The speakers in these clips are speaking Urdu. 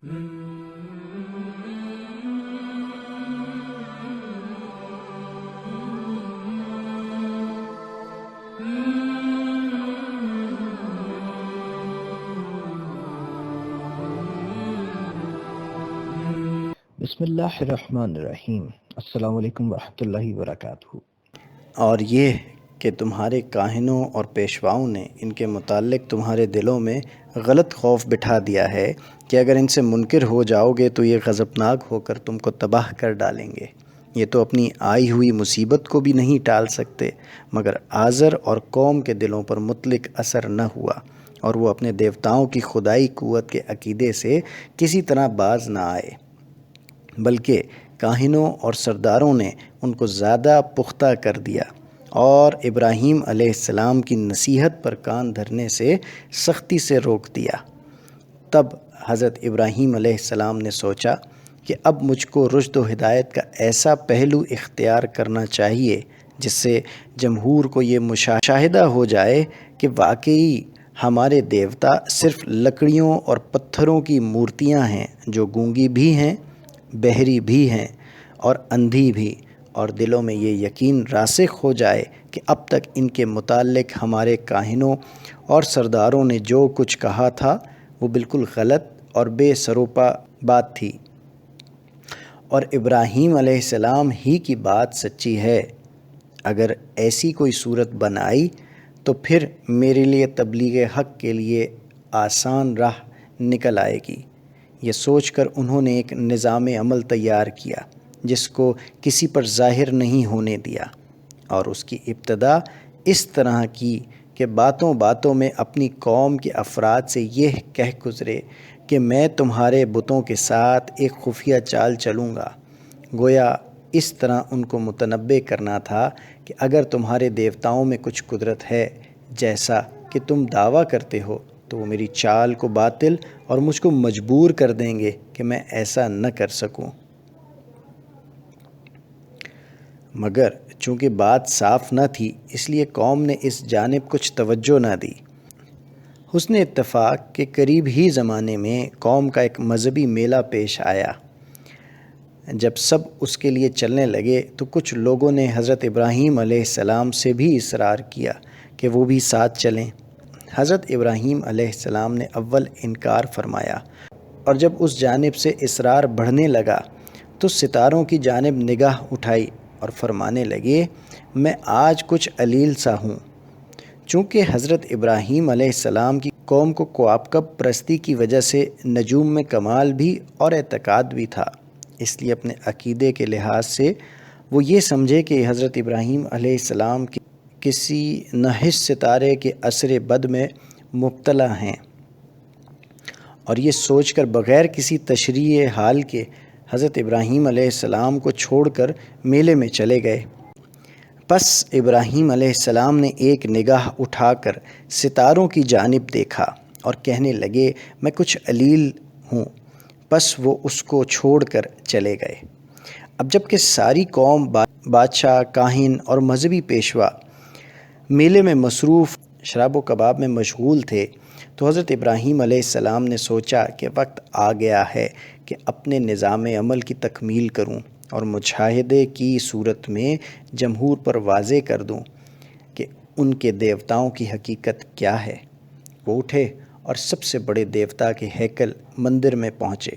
بسم اللہ الرحمن الرحیم۔ السلام علیکم ورحمۃ اللہ وبرکاتہ۔ اور یہ کہ تمہارے کاہنوں اور پیشواؤں نے ان کے متعلق تمہارے دلوں میں غلط خوف بٹھا دیا ہے کہ اگر ان سے منکر ہو جاؤ گے تو یہ غضبناک ہو کر تم کو تباہ کر ڈالیں گے۔ یہ تو اپنی آئی ہوئی مصیبت کو بھی نہیں ٹال سکتے، مگر آزر اور قوم کے دلوں پر مطلق اثر نہ ہوا، اور وہ اپنے دیوتاؤں کی خدائی قوت کے عقیدے سے کسی طرح باز نہ آئے، بلکہ کاہنوں اور سرداروں نے ان کو زیادہ پختہ کر دیا اور ابراہیم علیہ السلام کی نصیحت پر کان دھرنے سے سختی سے روک دیا۔ تب حضرت ابراہیم علیہ السلام نے سوچا کہ اب مجھ کو رشد و ہدایت کا ایسا پہلو اختیار کرنا چاہیے جس سے جمہور کو یہ مشاہدہ ہو جائے کہ واقعی ہمارے دیوتا صرف لکڑیوں اور پتھروں کی مورتیاں ہیں جو گونگی بھی ہیں، بہری بھی ہیں اور اندھی بھی، اور دلوں میں یہ یقین راسخ ہو جائے کہ اب تک ان کے متعلق ہمارے کاہنوں اور سرداروں نے جو کچھ کہا تھا وہ بالکل غلط اور بے سروپا بات تھی، اور ابراہیم علیہ السلام ہی کی بات سچی ہے۔ اگر ایسی کوئی صورت بن آئی تو پھر میرے لیے تبلیغ حق کے لیے آسان راہ نکل آئے گی۔ یہ سوچ کر انہوں نے ایک نظام عمل تیار کیا جس کو کسی پر ظاہر نہیں ہونے دیا، اور اس کی ابتدا اس طرح کی کہ باتوں باتوں میں اپنی قوم کے افراد سے یہ کہہ گزرے کہ میں تمہارے بتوں کے ساتھ ایک خفیہ چال چلوں گا۔ گویا اس طرح ان کو متنبہ کرنا تھا کہ اگر تمہارے دیوتاؤں میں کچھ قدرت ہے جیسا کہ تم دعویٰ کرتے ہو تو وہ میری چال کو باطل اور مجھ کو مجبور کر دیں گے کہ میں ایسا نہ کر سکوں۔ مگر چونکہ بات صاف نہ تھی اس لیے قوم نے اس جانب کچھ توجہ نہ دی۔ حسن اتفاق کے قریب ہی زمانے میں قوم کا ایک مذہبی میلہ پیش آیا۔ جب سب اس کے لیے چلنے لگے تو کچھ لوگوں نے حضرت ابراہیم علیہ السلام سے بھی اصرار کیا کہ وہ بھی ساتھ چلیں۔ حضرت ابراہیم علیہ السلام نے اول انکار فرمایا، اور جب اس جانب سے اصرار بڑھنے لگا تو ستاروں کی جانب نگاہ اٹھائی اور فرمانے لگے، میں آج کچھ علیل سا ہوں۔ چونکہ حضرت ابراہیم علیہ السلام کی قوم کو کواکب پرستی کی وجہ سے نجوم میں کمال بھی اور اعتقاد بھی تھا، اس لیے اپنے عقیدے کے لحاظ سے وہ یہ سمجھے کہ حضرت ابراہیم علیہ السلام کی کسی نحس ستارے کے اثر بد میں مبتلا ہیں، اور یہ سوچ کر بغیر کسی تشریح حال کے حضرت ابراہیم علیہ السلام کو چھوڑ کر میلے میں چلے گئے۔ پس ابراہیم علیہ السلام نے ایک نگاہ اٹھا کر ستاروں کی جانب دیکھا اور کہنے لگے، میں کچھ علیل ہوں۔ پس وہ اس کو چھوڑ کر چلے گئے۔ اب جب کہ ساری قوم، بادشاہ، کاہن اور مذہبی پیشوا میلے میں مصروف شراب و کباب میں مشغول تھے تو حضرت ابراہیم علیہ السلام نے سوچا کہ وقت آ گیا ہے کہ اپنے نظام عمل کی تکمیل کروں اور مشاہدے کی صورت میں جمہور پر واضح کر دوں کہ ان کے دیوتاؤں کی حقیقت کیا ہے۔ وہ اٹھے اور سب سے بڑے دیوتا کے ہیکل مندر میں پہنچے۔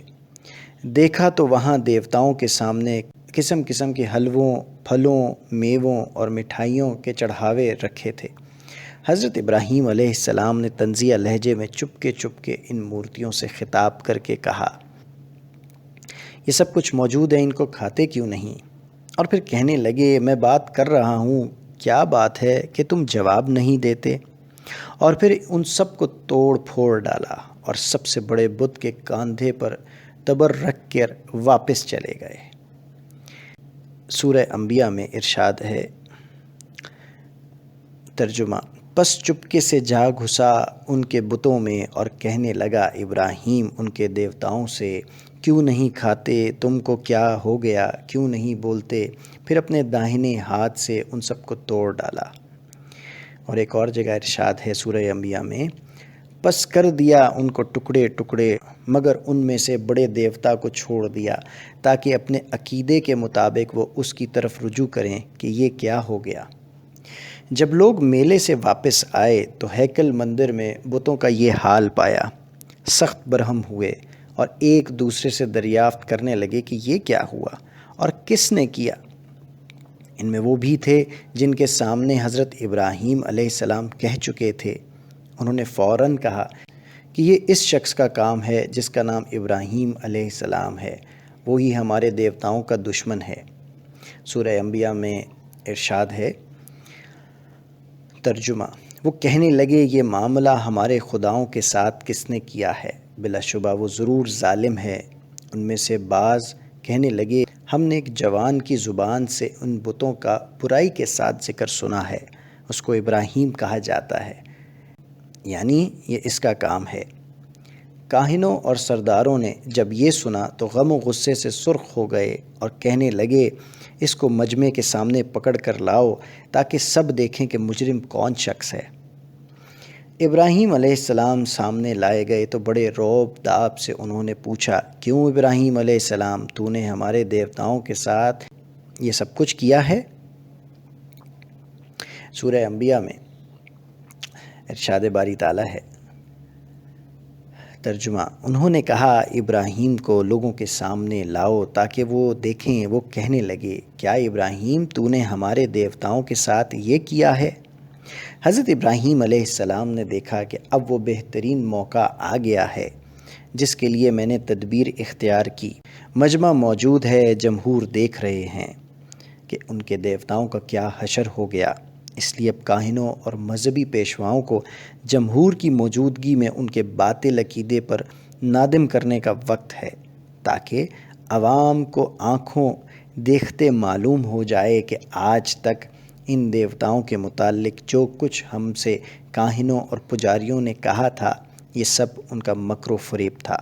دیکھا تو وہاں دیوتاؤں کے سامنے قسم قسم کے حلووں، پھلوں، میووں اور مٹھائیوں کے چڑھاوے رکھے تھے۔ حضرت ابراہیم علیہ السلام نے طنزیہ لہجے میں چپکے چپکے ان مورتیوں سے خطاب کر کے کہا، یہ سب کچھ موجود ہے، ان کو کھاتے کیوں نہیں؟ اور پھر کہنے لگے، میں بات کر رہا ہوں، کیا بات ہے کہ تم جواب نہیں دیتے؟ اور پھر ان سب کو توڑ پھوڑ ڈالا اور سب سے بڑے بت کے کاندھے پر تبر رکھ کر واپس چلے گئے۔ سورہ انبیاء میں ارشاد ہے، ترجمہ، پس چپکے سے جا گھسا ان کے بتوں میں اور کہنے لگا، ابراہیم ان کے دیوتاؤں سے، کیوں نہیں کھاتے؟ تم کو کیا ہو گیا؟ کیوں نہیں بولتے؟ پھر اپنے داہنے ہاتھ سے ان سب کو توڑ ڈالا۔ اور ایک اور جگہ ارشاد ہے سورہ انبیاء میں، بس کر دیا ان کو ٹکڑے ٹکڑے، مگر ان میں سے بڑے دیوتا کو چھوڑ دیا تاکہ اپنے عقیدے کے مطابق وہ اس کی طرف رجوع کریں کہ یہ کیا ہو گیا۔ جب لوگ میلے سے واپس آئے تو ہیکل مندر میں بتوں کا یہ حال پایا، سخت برہم ہوئے اور ایک دوسرے سے دریافت کرنے لگے کہ یہ کیا ہوا اور کس نے کیا۔ ان میں وہ بھی تھے جن کے سامنے حضرت ابراہیم علیہ السلام کہہ چکے تھے۔ انہوں نے فوراً کہا کہ یہ اس شخص کا کام ہے جس کا نام ابراہیم علیہ السلام ہے، وہی ہمارے دیوتاؤں کا دشمن ہے۔ سورہ انبیاء میں ارشاد ہے، ترجمہ: وہ کہنے لگے یہ معاملہ ہمارے خداؤں کے ساتھ کس نے کیا ہے، بلا شبہ وہ ضرور ظالم ہے۔ ان میں سے بعض کہنے لگے ہم نے ایک جوان کی زبان سے ان بتوں کا برائی کے ساتھ ذکر سنا ہے، اس کو ابراہیم کہا جاتا ہے، یعنی یہ اس کا کام ہے۔ کاہنوں اور سرداروں نے جب یہ سنا تو غم و غصے سے سرخ ہو گئے اور کہنے لگے اس کو مجمع کے سامنے پکڑ کر لاؤ تاکہ سب دیکھیں کہ مجرم کون شخص ہے۔ ابراہیم علیہ السلام سامنے لائے گئے تو بڑے روب داب سے انہوں نے پوچھا، کیوں ابراہیم علیہ السلام، تو نے ہمارے دیوتاؤں کے ساتھ یہ سب کچھ کیا ہے؟ سورہ انبیاء میں ارشاد باری تعالیٰ ہے، ترجمہ: انہوں نے کہا ابراہیم کو لوگوں کے سامنے لاؤ تاکہ وہ دیکھیں۔ وہ کہنے لگے، کیا ابراہیم تو نے ہمارے دیوتاؤں کے ساتھ یہ کیا ہے؟ حضرت ابراہیم علیہ السلام نے دیکھا کہ اب وہ بہترین موقع آ گیا ہے جس کے لیے میں نے تدبیر اختیار کی۔ مجمع موجود ہے، جمہور دیکھ رہے ہیں کہ ان کے دیوتاؤں کا کیا حشر ہو گیا، اس لیے اب کاہنوں اور مذہبی پیشواؤں کو جمہور کی موجودگی میں ان کے باطل عقیدے پر نادم کرنے کا وقت ہے، تاکہ عوام کو آنکھوں دیکھتے معلوم ہو جائے کہ آج تک ان دیوتاؤں کے متعلق جو کچھ ہم سے کاہنوں اور پجاریوں نے کہا تھا یہ سب ان کا مکر و فریب تھا۔